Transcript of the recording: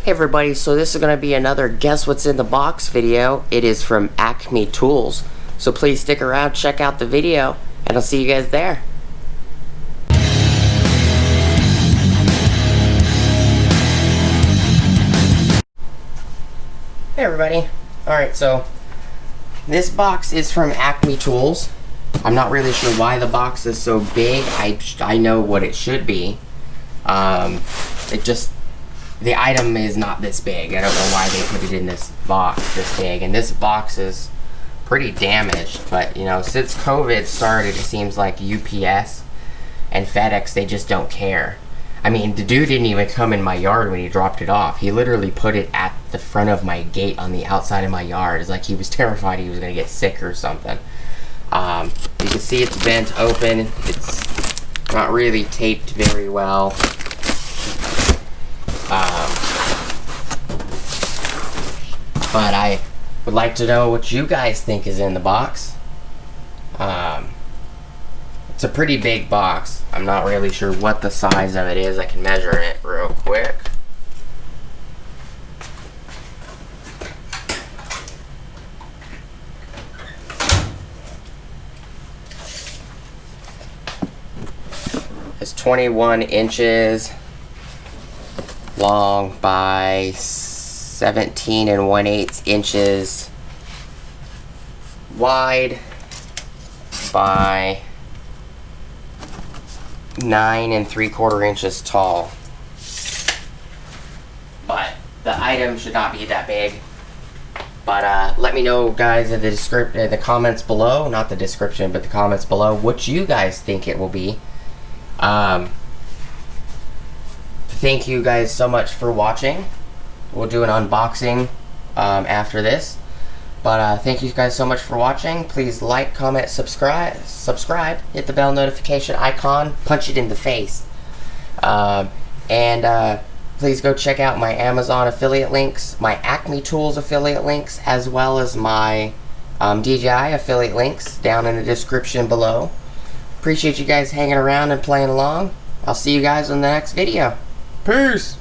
Hey everybody, so this is going to be another Guess What's in the Box video. It is from Acme Tools. So please stick around, check out the video, and I'll see you guys there. Hey everybody. Alright, so this box is from Acme Tools. I'm not really sure why the box is so big. I know what it should be. The item is not this big. I don't know why they put it in this box this big. And this box is pretty damaged. But, you know, since COVID started, it seems like UPS and FedEx, they just don't care. I mean, the dude didn't even come in my yard when he dropped it off. He literally put it at the front of my gate on the outside of my yard. It's like he was terrified he was going to get sick or something. You can see it's bent open. It's not really taped very well. But I would like to know what you guys think is in the box. It's a pretty big box. I'm not really sure what the size of it is. I can measure it real quick. It's 21 inches long by 17 1/8 inches wide by 9 3/4 inches tall. But the item should not be that big. But let me know, guys, in the comments below, not the description, but the comments below, what you guys think it will be. Thank you guys so much for watching. We'll do an unboxing after this. But thank you guys so much for watching. Please like, comment, subscribe, hit the bell notification icon, punch it in the face. Please go check out my Amazon affiliate links, my Acme Tools affiliate links, as well as my DJI affiliate links down in the description below. Appreciate you guys hanging around and playing along. I'll see you guys in the next video. Peace!